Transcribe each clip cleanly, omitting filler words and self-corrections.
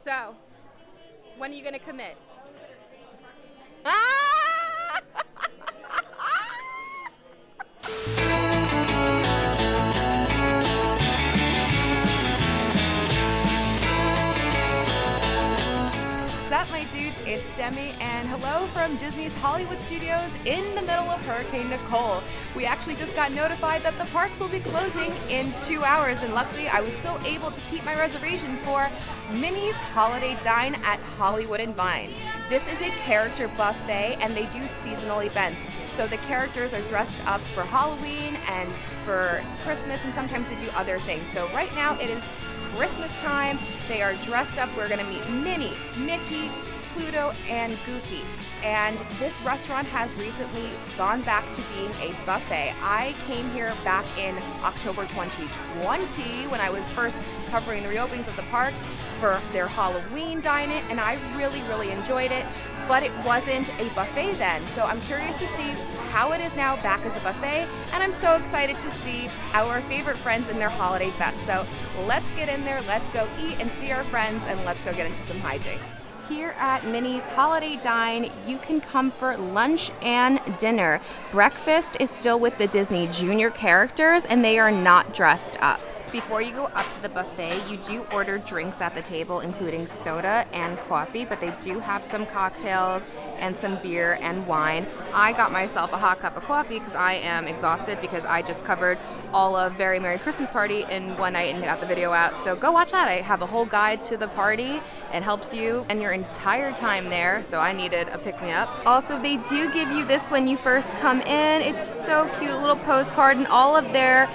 So, when are you gonna commit? Ah! What's up, my dudes? It's Demi, and hello from Disney's Hollywood Studios in the middle of Hurricane Nicole. We actually just got notified that the parks will be closing in 2 hours, and luckily I was still able to keep my reservation for Minnie's Holiday Dine at Hollywood and Vine. This is a character buffet, and they do seasonal events. So the characters are dressed up for Halloween and for Christmas, and sometimes they do other things. So right now it is Christmas time. They are dressed up. We're gonna meet Minnie, Mickey, Pluto, and Goofy. And this restaurant has recently gone back to being a buffet. I came here back in October 2020 when I was first covering the reopenings of the park for their Halloween dine-in, and I really enjoyed it, but it wasn't a buffet then. So I'm curious to see how it is now back as a buffet, and I'm so excited to see our favorite friends in their holiday best. So let's get in there, let's go eat and see our friends, and let's go get into some hijinks. Here at Minnie's Holiday Dine, you can come for lunch and dinner. Breakfast is still with the Disney Junior characters, and they are not dressed up. Before you go up to the buffet, you do order drinks at the table, including soda and coffee, but they do have some cocktails and some beer and wine. I got myself a hot cup of coffee because I am exhausted because I just covered all of Very Merry Christmas Party in one night and got the video out. So go watch that. I have a whole guide to the party. It helps you and your entire time there, so I needed a pick-me-up. Also, they do give you this when you first come in. It's so cute, a little postcard, and all of their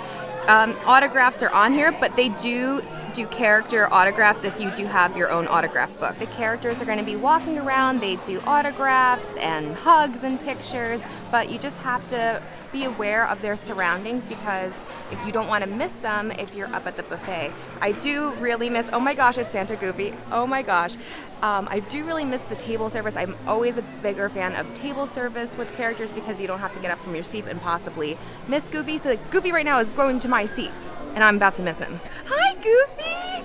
autographs are on here, but they do character autographs if you do have your own autograph book. The characters are going to be walking around. They do autographs and hugs and pictures, but you just have to be aware of their surroundings because if you don't want to miss them if you're up at the buffet. I do really miss, oh my gosh, it's Santa Goofy. Oh my gosh. I do really miss the table service. I'm always a bigger fan of table service with characters because you don't have to get up from your seat and possibly miss Goofy. So Goofy right now is going to my seat and I'm about to miss him. Hi, Goofy!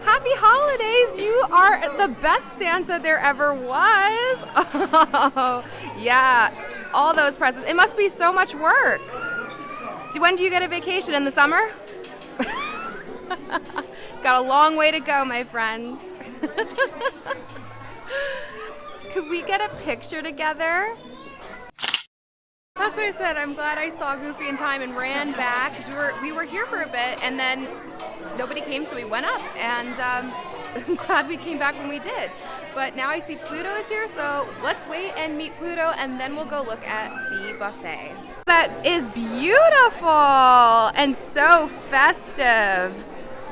Happy holidays! You are the best Santa there ever was. Oh, yeah, all those presents. It must be so much work. When do you get a vacation? In the summer? It's got a long way to go, my friend. Could we get a picture together? That's what I said. I'm glad I saw Goofy in time and ran back because we were here for a bit and then nobody came, so we went up, and I'm glad we came back when we did. But now I see Pluto is here, so let's wait and meet Pluto, and then we'll go look at the buffet. That is beautiful and so festive.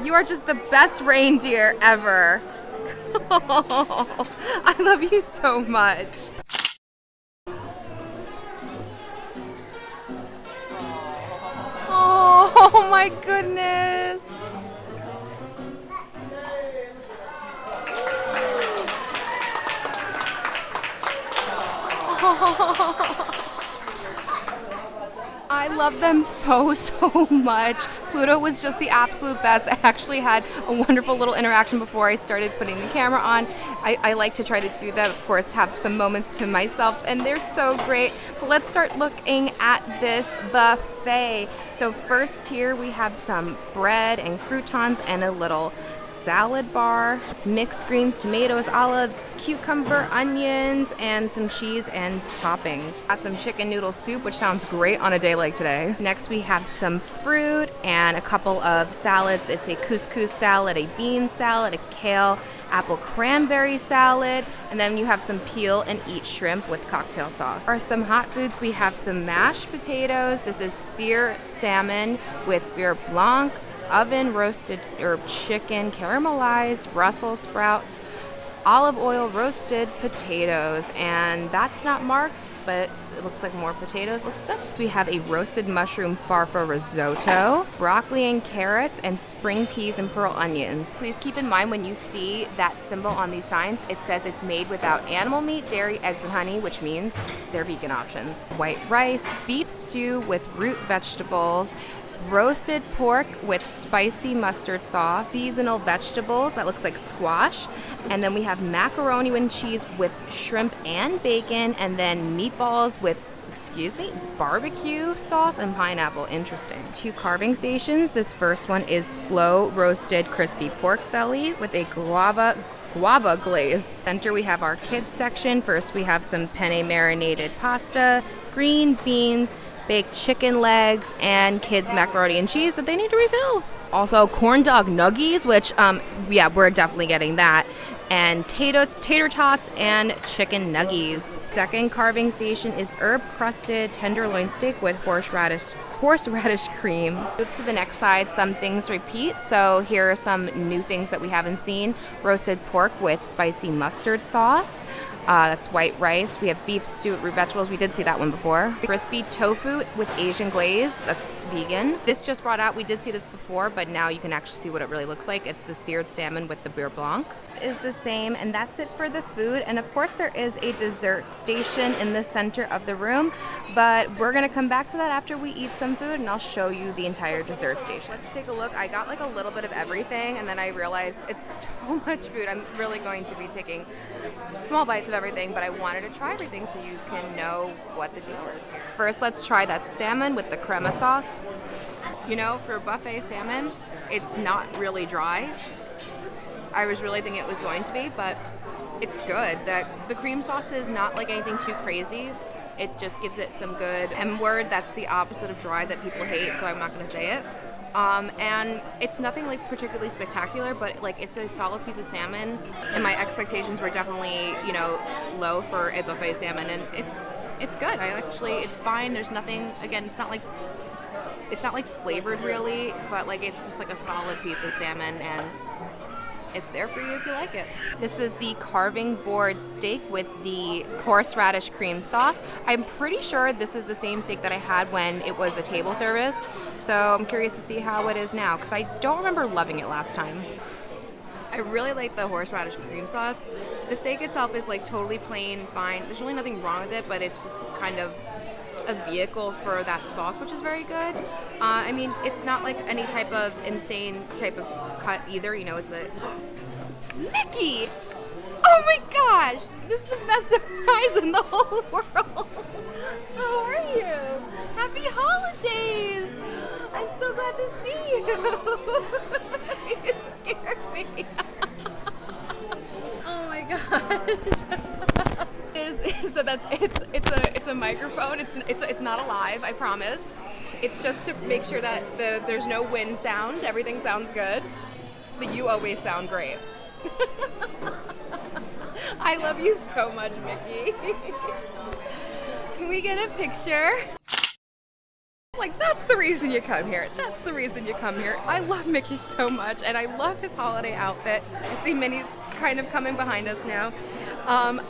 You are just the best reindeer ever. I love you so much. Oh my goodness. I love them so much. Pluto was just the absolute best. I actually had a wonderful little interaction before I started putting the camera on. I like to try to do that, of course, have some moments to myself, and they're so great. But let's start looking at this buffet. So first here we have some bread and croutons and a little salad bar, mixed greens, tomatoes, olives, cucumber, onions, and some cheese and toppings. Got some chicken noodle soup, which sounds great on a day like today. Next we have some fruit and a couple of salads. It's a couscous salad, a bean salad, a kale, apple cranberry salad, and then you have some peel and eat shrimp with cocktail sauce. For some hot foods, we have some mashed potatoes. This is sear salmon with beurre blanc, oven roasted herb chicken, caramelized Brussels sprouts, olive oil roasted potatoes, and that's not marked, but it looks like more potatoes. Looks good. We have a roasted mushroom farfa risotto, broccoli and carrots, and spring peas and pearl onions. Please keep in mind when you see that symbol on these signs, it says it's made without animal meat, dairy, eggs, and honey, which means they're vegan options. White rice, beef stew with root vegetables, roasted pork with spicy mustard sauce, seasonal vegetables that looks like squash, and then we have macaroni and cheese with shrimp and bacon, and then meatballs with barbecue sauce and pineapple. Interesting. 2 carving stations. This first one is slow roasted crispy pork belly with a guava glaze. Center we have our kids section. First we have some penne marinated pasta, green beans, baked chicken legs, and kids macaroni and cheese that they need to refill. Also corn dog nuggies, which we're definitely getting that, and tater tots and chicken nuggies. Second carving station is herb crusted tenderloin steak with horseradish cream. Go to the next side, some things repeat. So here are some new things that we haven't seen. Roasted pork with spicy mustard sauce. That's white rice. We have beef stew with root vegetables. We did see that one before. Crispy tofu with Asian glaze. That's vegan. This just brought out, we did see this before, but now you can actually see what it really looks like. It's the seared salmon with the beurre blanc. This is the same, and that's it for the food. And of course there is a dessert station in the center of the room, but we're gonna come back to that after we eat some food, and I'll show you the entire dessert station. Let's take a look. I got like a little bit of everything, and then I realized it's so much food. I'm really going to be taking small bites of everything, but I wanted to try everything so you can know what the deal is here. First, let's try that salmon with the crema sauce. You know, for buffet salmon, it's not really dry. I was really thinking it was going to be, but it's good. The cream sauce is not like anything too crazy. It just gives it some good M word. That's the opposite of dry that people hate, so I'm not going to say it. And it's nothing like particularly spectacular, but like it's a solid piece of salmon, and my expectations were definitely, you know, low for a buffet salmon, and it's good. It's fine. There's nothing, again, it's not like flavored really, but like it's just like a solid piece of salmon, and it's there for you if you like it. This is the carving board steak with the horseradish cream sauce. I'm pretty sure this is the same steak that I had when it was a table service. So I'm curious to see how it is now, because I don't remember loving it last time. I really like the horseradish cream sauce. The steak itself is like totally plain, fine. There's really nothing wrong with it, but it's just kind of a vehicle for that sauce, which is very good. I mean, it's not like any type of insane type of cut either. You know, it's a... Mickey! Oh my gosh! This is the best surprise in the whole world! How are you? Happy holidays! I'm so glad to see you! You scared me. Oh my gosh. So it's a microphone. It's not alive, I promise. It's just to make sure that there's no wind sound. Everything sounds good. But you always sound great. I love you so much, Mickey. Can we get a picture? Like, that's the reason you come here. That's the reason you come here. I love Mickey so much, and I love his holiday outfit. I see Minnie's kind of coming behind us now.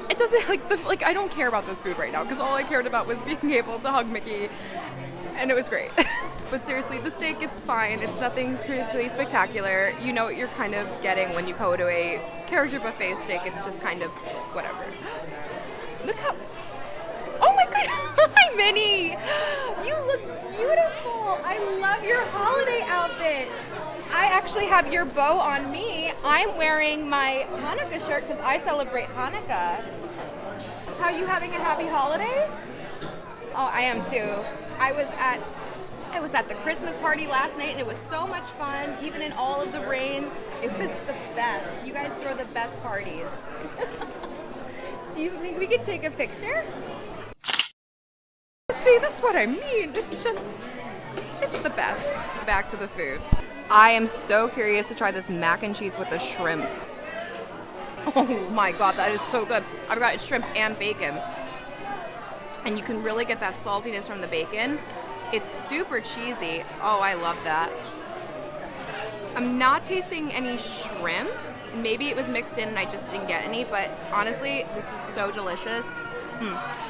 It doesn't, like, I don't care about this food right now, because all I cared about was being able to hug Mickey, and it was great. But seriously, the steak, it's fine. It's nothing particularly spectacular. You know what you're kind of getting when you go to a character buffet steak. It's just kind of whatever. Look how... Oh my goodness! Hi, Minnie! You look beautiful! I love your holiday outfit! I actually have your bow on me. I'm wearing my Hanukkah shirt because I celebrate Hanukkah. How are you having a happy holiday? Oh, I am too. I was at the Christmas party last night, and it was so much fun, even in all of the rain. It was the best. You guys throw the best parties. Do you think we could take a picture? See, that's what I mean. It's the best. Back to the food. I am so curious to try this mac and cheese with the shrimp. Oh my god, that is so good. I've got shrimp and bacon. And you can really get that saltiness from the bacon. It's super cheesy. Oh, I love that. I'm not tasting any shrimp. Maybe it was mixed in and I just didn't get any, but honestly, this is so delicious.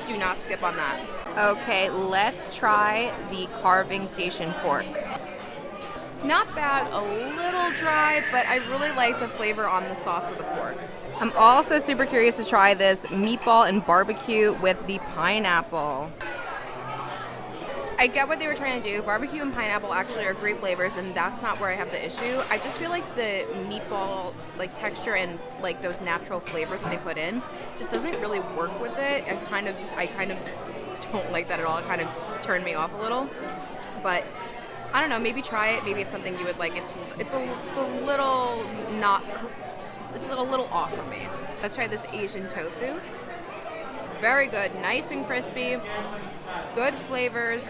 Do not skip on that. Okay, let's try the carving station pork. Not bad, a little dry, but I really like the flavor on the sauce of the pork. I'm also super curious to try this meatball and barbecue with the pineapple. I get what they were trying to do. Barbecue and pineapple actually are great flavors, and that's not where I have the issue. I just feel like the meatball like texture and like those natural flavors that they put in just doesn't really work with it. I kind of don't like that at all. It kind of turned me off a little. But I don't know, maybe try it. Maybe it's something you would like. It's a little not, it's a little off for me. Let's try this Asian tofu. Very good, nice and crispy, good flavors.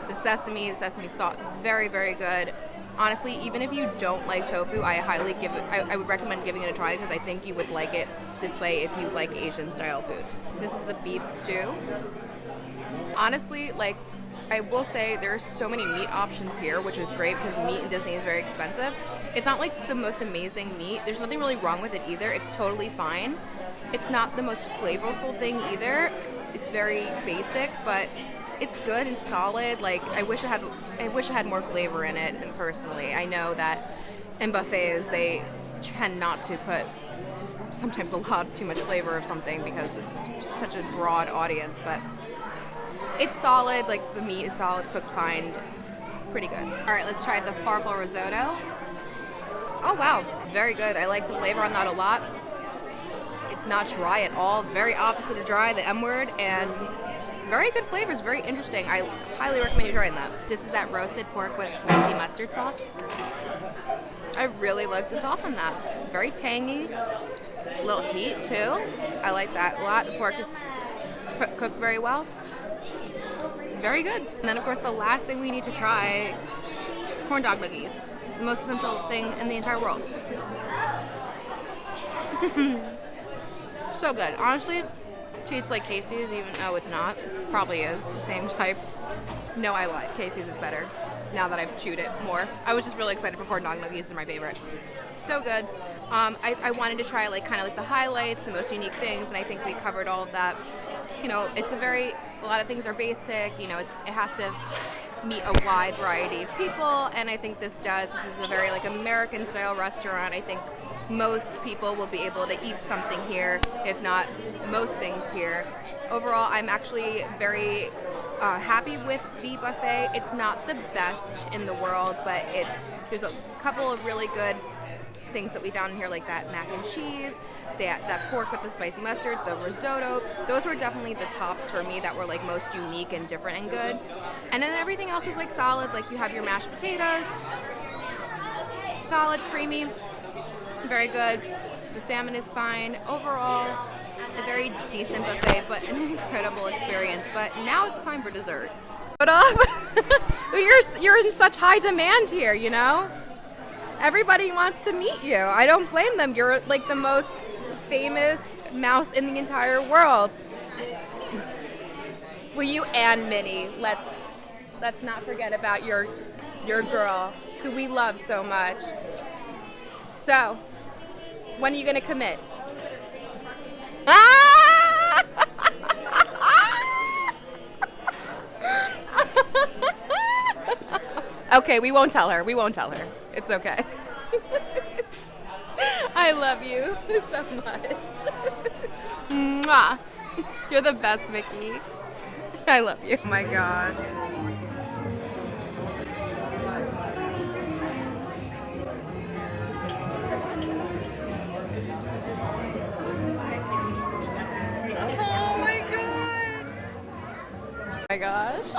The sesame salt, very, very good. Honestly, even if you don't like tofu, I would recommend giving it a try because I think you would like it this way if you like Asian style food. This is the beef stew. Honestly, like, I will say there's so many meat options here, which is great because meat in Disney is very expensive. It's not like the most amazing meat. There's nothing really wrong with it either. It's totally fine. It's not the most flavorful thing either. It's very basic, but it's good and solid. Like, I wish it had more flavor in it. And personally, I know that in buffets they tend not to put sometimes a lot too much flavor of something because it's such a broad audience, but it's solid. Like, the meat is solid, cooked fine, pretty good. All right, let's try the farfalle risotto. Oh wow, very good. I like the flavor on that a lot. It's not dry at all. Very opposite of dry, the M word, and very good flavors. Very interesting. I highly recommend you trying that. This is that roasted pork with spicy mustard sauce. I really like the sauce on that. Very tangy. A little heat too. I like that a lot. The pork is cooked very well. It's very good. And then of course the last thing we need to try, corn dog nuggies. The most essential thing in the entire world. So good. Honestly, tastes like Casey's, even though it's not. Probably is. The same type. No, I lied. Casey's is better now that I've chewed it more. I was just really excited for corn dog nuggies. They're my favorite. So good. I wanted to try like kind of like the highlights, the most unique things, and I think we covered all of that. You know, a lot of things are basic. You know, it has to meet a wide variety of people, and I think this does. This is a very like American style restaurant. I think most people will be able to eat something here, if not most things here. Overall, I'm actually very happy with the buffet. It's not the best in the world, but there's a couple of really good things that we found in here, like that mac and cheese, that pork with the spicy mustard, the risotto. Those were definitely the tops for me that were like most unique and different and good. And then everything else is like solid. Like you have your mashed potatoes, solid, creamy, very good. The salmon is fine. Overall, a very decent buffet, but an incredible experience. But now it's time for dessert. But you're in such high demand here, you know? Everybody wants to meet you. I don't blame them. You're like the most famous mouse in the entire world. Well, you and Minnie. Let's not forget about your girl, who we love so much. So, when are you gonna commit? Ah! Okay, we won't tell her. It's okay. I love you so much. Mwah. You're the best, Mickey. I love you. Oh my gosh. Oh my gosh.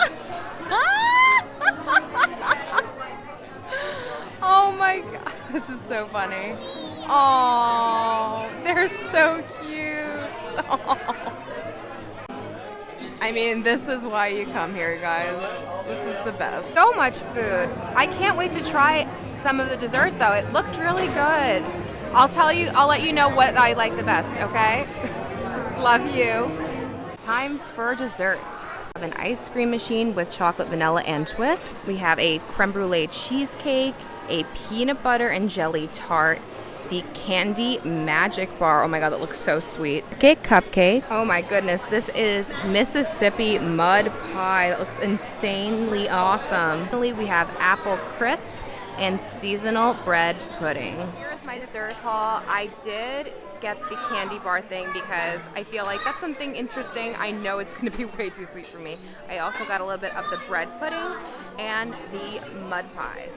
Oh my god. This is so funny. Oh, they're so cute. Aww. I mean, this is why you come here, guys. This is the best. So much food. I can't wait to try some of the dessert though. It looks really good. I'll let you know what I like the best, okay? Love you. Time for dessert. We have an ice cream machine with chocolate, vanilla, and twist. We have a creme brulee cheesecake, a peanut butter and jelly tart, the candy magic bar. Oh my god, that looks so sweet. Cupcake. Oh my goodness, this is Mississippi mud pie. That looks insanely awesome. Finally, we have apple crisp and seasonal bread pudding. Here's my dessert haul. I did get the candy bar thing because I feel like that's something interesting. I know it's going to be way too sweet for me. I also got a little bit of the bread pudding and the mud pie.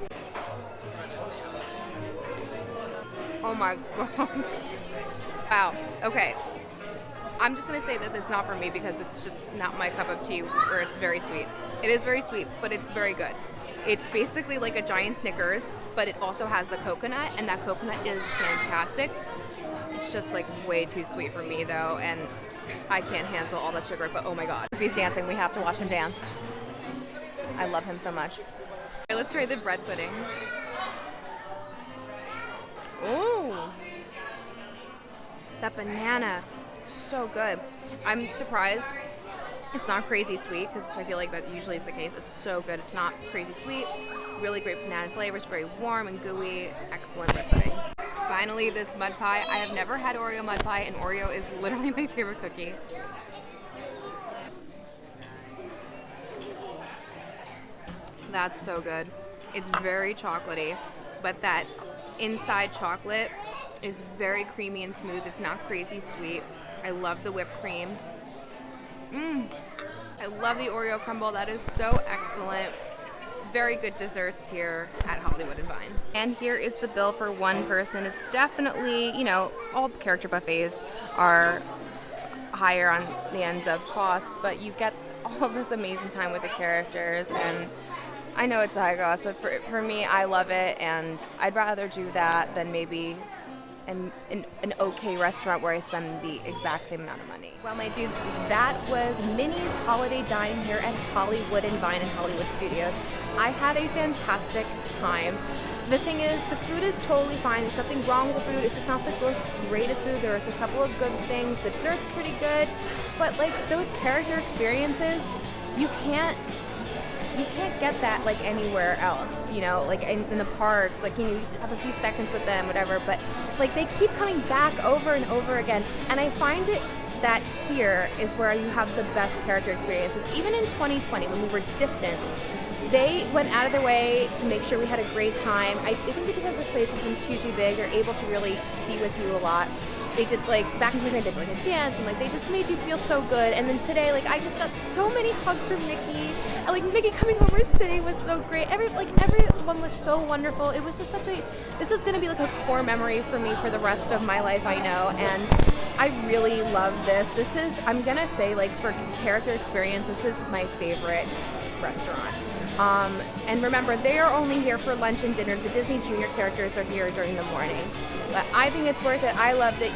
Oh my god. Wow. Okay. I'm just going to say this, it's not for me because it's just not my cup of tea where it's very sweet. It is very sweet, but it's very good. It's basically like a giant Snickers, but it also has the coconut, and that coconut is fantastic. It's just like way too sweet for me though, and I can't handle all that sugar, but oh my god. If he's dancing, we have to watch him dance. I love him so much. Okay, let's try the bread pudding. Ooh. That banana, so good. I'm surprised it's not crazy sweet because I feel like that usually is the case. It's so good. It's not crazy sweet. Really great banana flavors, very warm and gooey. Excellent bread pudding. Finally, this mud pie. I have never had Oreo mud pie, and Oreo is literally my favorite cookie. That's so good. It's very chocolatey, but that inside chocolate is very creamy and smooth. It's not crazy sweet. I love the whipped cream. I love the Oreo crumble. That is so excellent. Very good desserts here at Hollywood and Vine. And here is the bill for one person. It's definitely, you know, all the character buffets are higher on the ends of cost, but you get all this amazing time with the characters, and I know it's a high cost, but for me, I love it, and I'd rather do that than maybe an okay restaurant where I spend the exact same amount of money. Well, my dudes, that was Minnie's Holiday Dine here at Hollywood and Vine and Hollywood Studios. I had a fantastic time. The thing is, the food is totally fine. There's nothing wrong with the food. It's just not the greatest food. There was a couple of good things. The dessert's pretty good. But like those character experiences, you can't get that like anywhere else, you know, like in the parks, like, you know, you have a few seconds with them, whatever, but like they keep coming back over and over again, and I find it that here is where you have the best character experiences. Even in 2020, when we were distant, they went out of their way to make sure we had a great time. I think because the place isn't too big, they're able to really be with you a lot. They did, like, back in 2020, they did like a dance, and like they just made you feel so good. And then today, like, I just got so many hugs from Mickey. And like Mickey coming over and sitting was so great. Everyone was so wonderful. It was just this is gonna be like a core memory for me for the rest of my life, I know. And I really love this. This is, I'm gonna say, like, for character experience, this is my favorite restaurant. And remember, they are only here for lunch and dinner. The Disney Junior characters are here during the morning. But I think it's worth it. I loved it.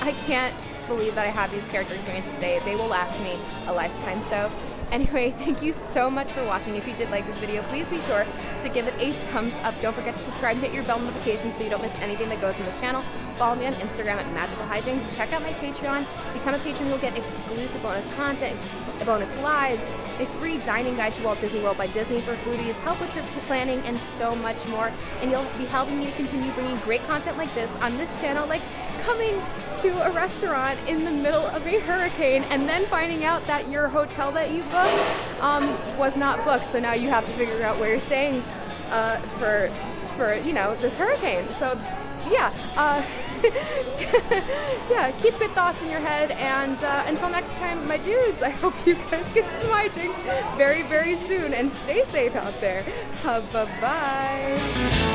I can't believe that I have these character experiences today. They will last me a lifetime. So anyway, thank you so much for watching. If you did like this video, please be sure to give it a thumbs up. Don't forget to subscribe and hit your bell notifications so you don't miss anything that goes on this channel. Follow me on Instagram at Magical Hijinx. Check out my Patreon. Become a patron. You'll get exclusive bonus content, bonus lives, a free dining guide to Walt Disney World by Disney for foodies, help with trip planning, and so much more. And you'll be helping me to continue bringing great content like this on this channel, like coming to a restaurant in the middle of a hurricane and then finding out that your hotel that you booked was not booked. So now you have to figure out where you're staying for you know, this hurricane. So yeah, yeah, keep good thoughts in your head, and until next time, my dudes, I hope you guys get some hijinks very, very soon, and stay safe out there. Bye-bye.